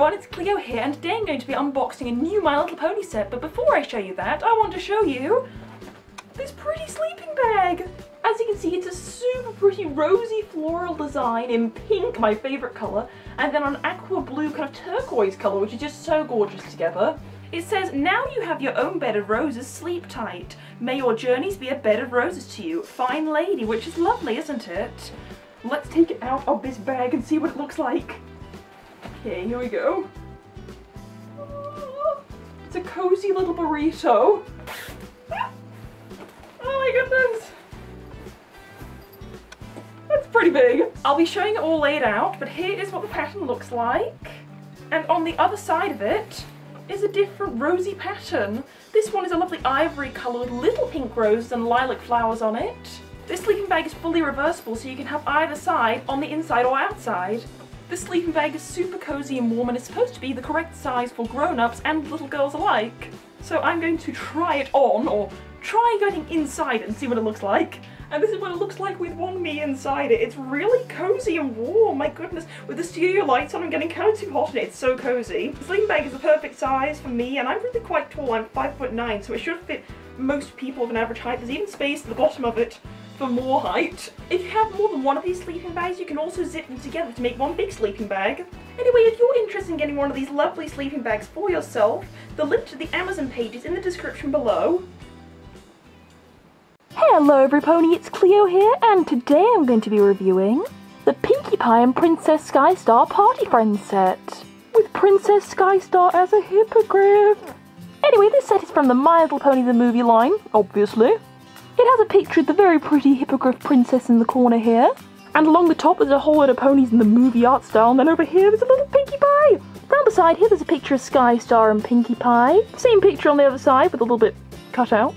everyone, it's Cleo here, and today I'm going to be unboxing a new My Little Pony set, but before I show you that, I want to show you this pretty sleeping bag. As you can see, it's a super pretty rosy floral design in pink, my favourite colour, and then an aqua blue kind of turquoise colour, which is just so gorgeous together. It says, now you have your own bed of roses, sleep tight. May your journeys be a bed of roses to you, fine lady, which is lovely, isn't it? Let's take it out of this bag and see what it looks like. Okay, here we go. It's a cozy little burrito. Oh my goodness. That's pretty big. I'll be showing it all laid out, but here is what the pattern looks like. And on the other side of it is a different rosy pattern. This one is a lovely ivory colour with little pink roses and lilac flowers on it. This sleeping bag is fully reversible, so you can have either side on the inside or outside. This sleeping bag is super cozy and warm and is supposed to be the correct size for grown-ups and little girls alike. So I'm going to try it on, or try going inside and see what it looks like. And this is what it looks like with one me inside it. It's really cozy and warm, my goodness. With the studio lights on, I'm getting kind of too hot in it. It's so cozy. The sleeping bag is the perfect size for me, and I'm really quite tall. I'm 5'9", so it should fit most people of an average height. There's even space at the bottom of it for more height. If you have more than one of these sleeping bags, you can also zip them together to make one big sleeping bag. Anyway, if you're interested in getting one of these lovely sleeping bags for yourself, the link to the Amazon page is in the description below. Hello everypony, it's Cleo here, and today I'm going to be reviewing the Pinkie Pie and Princess Skystar Party Friends set, with Princess Skystar as a hippogriff. Anyway, this set is from the My Little Pony the movie line, obviously. It has a picture of the very pretty hippogriff princess in the corner here, and along the top there's a whole lot of ponies in the movie art style, and then over here there's a little Pinkie Pie! Down the side here there's a picture of Skystar and Pinkie Pie, same picture on the other side with a little bit cut out.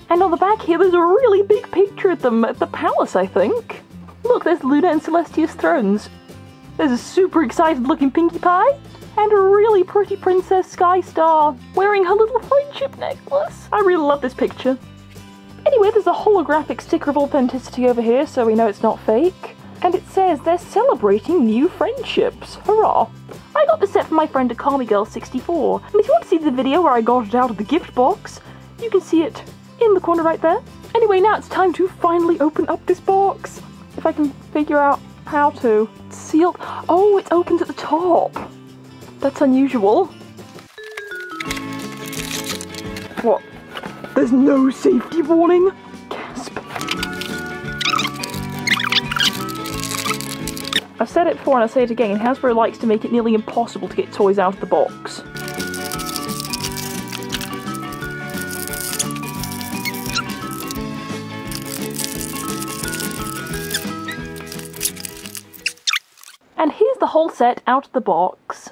And on the back here there's a really big picture of them at the palace, I think. Look, there's Luna and Celestia's thrones. There's a super excited looking Pinkie Pie, and a really pretty Princess Skystar wearing her little friendship necklace. I really love this picture. Anyway, there's a holographic sticker of authenticity over here, so we know it's not fake. And it says they're celebrating new friendships. Hurrah! I got this set from my friend ACTTRIBUTION, and if you want to see the video where I got it out of the gift box, you can see it in the corner right there. Anyway, now it's time to finally open up this box. If I can figure out how to. It's sealed. Oh, it opens at the top. That's unusual. What? There's no safety warning? Gasp. I've said it before and I'll say it again, Hasbro likes to make it nearly impossible to get toys out of the box. And here's the whole set out of the box.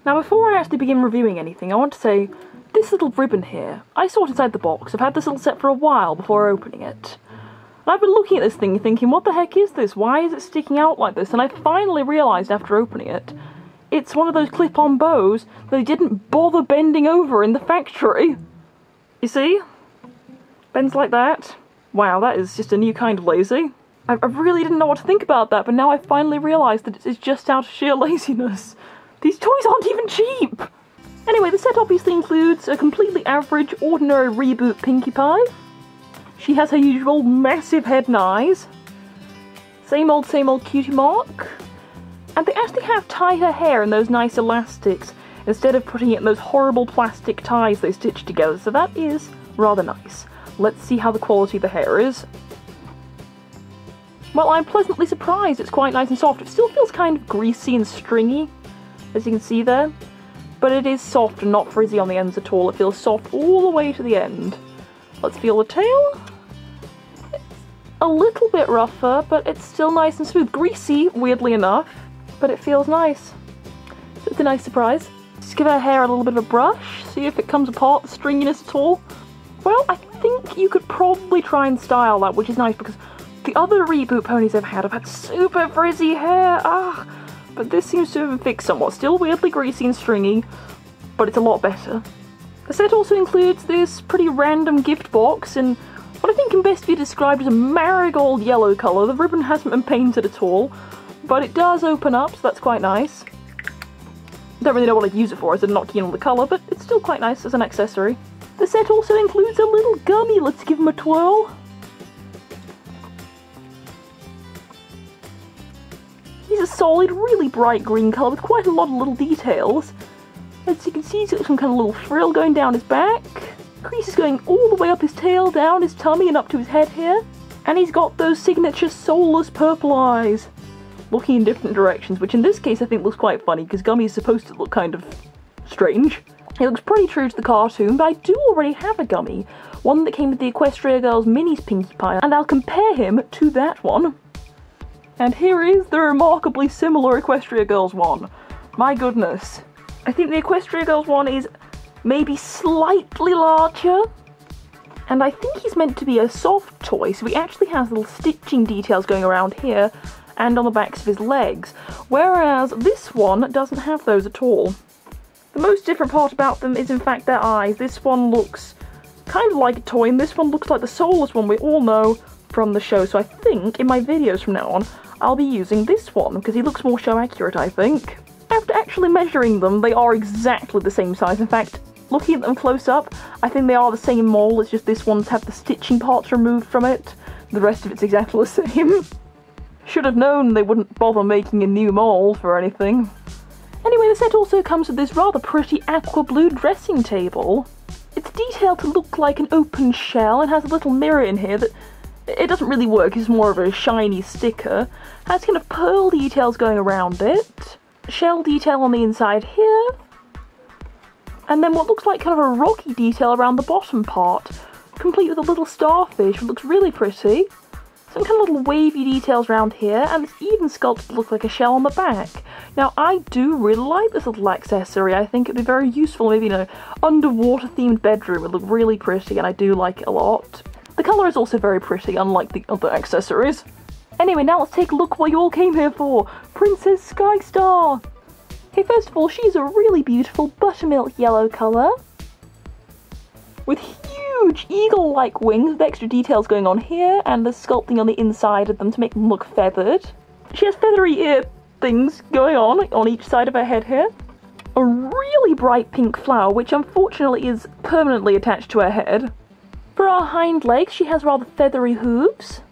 Now before I actually begin reviewing anything, I want to say, this little ribbon here, I saw it inside the box. I've had this little set for a while before opening it. And I've been looking at this thing thinking, what the heck is this? Why is it sticking out like this? And I finally realised after opening it, it's one of those clip-on bows that they didn't bother bending over in the factory. You see? Bends like that. Wow, that is just a new kind of lazy. I really didn't know what to think about that, but now I finally realised that it's just out of sheer laziness. These toys aren't even cheap! Anyway, the set obviously includes a completely average, ordinary reboot Pinkie Pie. She has her usual massive head and eyes. Same old cutie mark. And they actually have tied her hair in those nice elastics, instead of putting it in those horrible plastic ties they stitch together, so that is rather nice. Let's see how the quality of the hair is. Well, I'm pleasantly surprised. It's quite nice and soft. It still feels kind of greasy and stringy, as you can see there. But it is soft and not frizzy on the ends at all. It feels soft all the way to the end. Let's feel the tail. It's a little bit rougher, but it's still nice and smooth. Greasy, weirdly enough, but it feels nice. So it's a nice surprise. Just give her hair a little bit of a brush, see if it comes apart, the stringiness at all. Well, I think you could probably try and style that, which is nice because the other reboot ponies I've had super frizzy hair, but this seems to have been fixed somewhat. Still weirdly greasy and stringy, but it's a lot better. The set also includes this pretty random gift box in what I think can best be described as a marigold yellow colour. The ribbon hasn't been painted at all, but it does open up, so that's quite nice. Don't really know what I'd use it for, as I'm not keen on the colour, but it's still quite nice as an accessory. The set also includes a little gummy. Let's give him a twirl. He's a solid, really bright green colour with quite a lot of little details. As you can see, he's got some kind of little frill going down his back. Creases going all the way up his tail, down his tummy and up to his head here. And he's got those signature soulless purple eyes, looking in different directions, which in this case I think looks quite funny, because Gummy is supposed to look kind of strange. He looks pretty true to the cartoon, but I do already have a Gummy, one that came with the Equestria Girls Minis Pinkie Pie, and I'll compare him to that one. And here is the remarkably similar Equestria Girls one. My goodness. I think the Equestria Girls one is maybe slightly larger, and I think he's meant to be a soft toy, so he actually has little stitching details going around here and on the backs of his legs, whereas this one doesn't have those at all. The most different part about them is in fact their eyes. This one looks kind of like a toy, and this one looks like the soulless one we all know from the show, so I think in my videos from now on I'll be using this one, because he looks more show accurate, I think. After actually measuring them, they are exactly the same size. In fact, looking at them close up, I think they are the same mold, it's just this one's had the stitching parts removed from it. The rest of it's exactly the same. Should have known they wouldn't bother making a new mold for anything. Anyway, the set also comes with this rather pretty aqua blue dressing table. It's detailed to look like an open shell and has a little mirror in here that it doesn't really work, it's more of a shiny sticker. Has kind of pearl details going around it. Shell detail on the inside here. And then what looks like kind of a rocky detail around the bottom part, complete with a little starfish, which looks really pretty. Some kind of little wavy details around here, and it's even sculpted to look like a shell on the back. Now, I do really like this little accessory. I think it'd be very useful, maybe in an underwater themed bedroom. It would look really pretty, and I do like it a lot. The colour is also very pretty, unlike the other accessories. Anyway, now let's take a look what you all came here for. Princess Skystar! Okay, first of all, she's a really beautiful buttermilk yellow colour, with huge eagle-like wings with extra details going on here, and the sculpting on the inside of them to make them look feathered. She has feathery ear things going on each side of her head here. A really bright pink flower, which unfortunately is permanently attached to her head. For her hind legs, she has rather feathery hooves.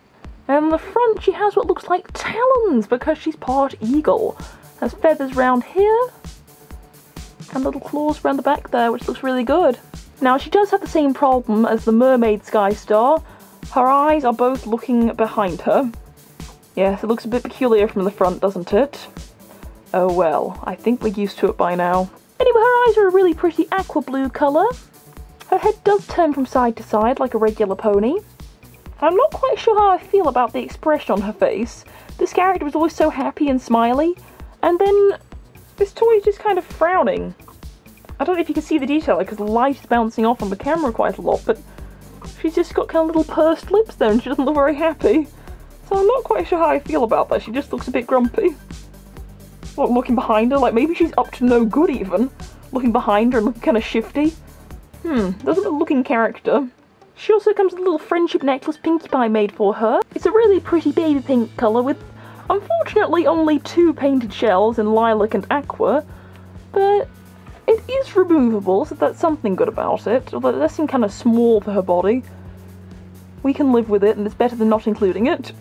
And on the front, she has what looks like talons, because she's part eagle. Has feathers round here, and little claws around the back there, which looks really good. Now, she does have the same problem as the mermaid Skystar. Her eyes are both looking behind her. Yes, it looks a bit peculiar from the front, doesn't it? Oh well, I think we're used to it by now. Anyway, her eyes are a really pretty aqua blue colour. Her head does turn from side to side like a regular pony. I'm not quite sure how I feel about the expression on her face. This character was always so happy and smiley, and then this toy is just kind of frowning. I don't know if you can see the detail because the light is bouncing off on the camera quite a lot, but she's just got kind of little pursed lips there and she doesn't look very happy. So I'm not quite sure how I feel about that. She just looks a bit grumpy. Well, looking behind her, like maybe she's up to no good even. Looking behind her and looking kind of shifty. Doesn't look looking character. She also comes with a little friendship necklace Pinkie Pie made for her. It's a really pretty baby pink colour with, unfortunately, only 2 painted shells in lilac and aqua, but it is removable, so that's something good about it, although it does seem kind of small for her body. We can live with it, and it's better than not including it.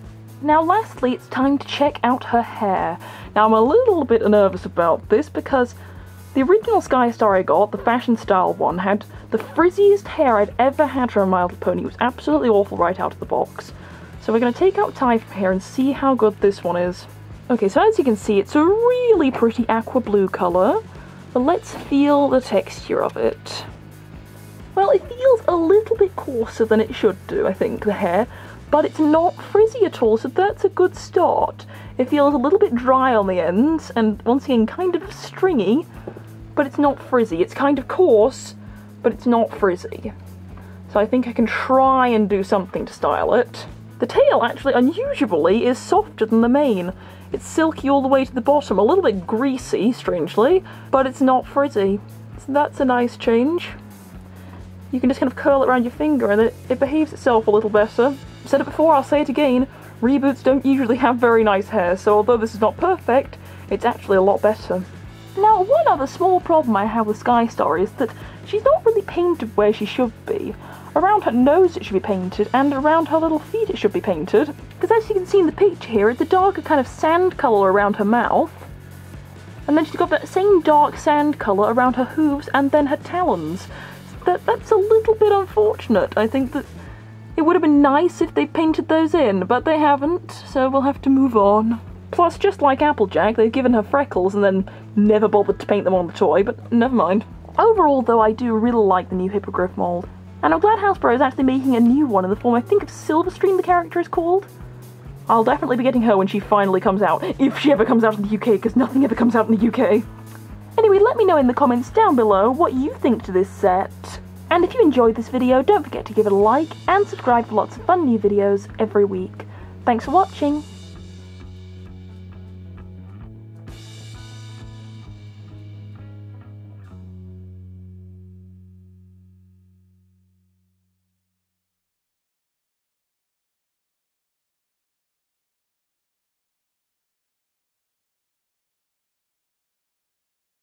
Now lastly, it's time to check out her hair. Now I'm a little bit nervous about this because the original Skystar I got, the fashion style one, had the frizziest hair I'd ever had from a My Little Pony. It was absolutely awful right out of the box. So we're going to take out Ty from here and see how good this one is. Okay, so as you can see, it's a really pretty aqua blue colour, but let's feel the texture of it. Well, it feels a little bit coarser than it should do, I think, the hair, but it's not frizzy at all, so that's a good start. It feels a little bit dry on the ends, and once again, kind of stringy, but it's not frizzy. It's kind of coarse, but it's not frizzy. So I think I can try and do something to style it. The tail, actually, unusually, is softer than the mane. It's silky all the way to the bottom, a little bit greasy, strangely, but it's not frizzy. So that's a nice change. You can just kind of curl it around your finger and it behaves itself a little better. I've said it before, I'll say it again, reboots don't usually have very nice hair, so although this is not perfect, it's actually a lot better. Now, one other small problem I have with Skystar is that she's not really painted where she should be. Around her nose it should be painted, and around her little feet it should be painted. Because as you can see in the picture here, it's a darker kind of sand colour around her mouth. And then she's got that same dark sand colour around her hooves and then her talons. That's a little bit unfortunate. I think that it would have been nice if they painted those in, but they haven't, so we'll have to move on. Plus, just like Applejack, they've given her freckles and then never bothered to paint them on the toy, but never mind. Overall, though, I do really like the new Hippogriff mould. And I'm glad Hasbro is actually making a new one in the form, I think, of Silverstream the character is called. I'll definitely be getting her when she finally comes out, if she ever comes out in the UK, because nothing ever comes out in the UK. Anyway, let me know in the comments down below what you think to this set. And if you enjoyed this video, don't forget to give it a like and subscribe for lots of fun new videos every week. Thanks for watching!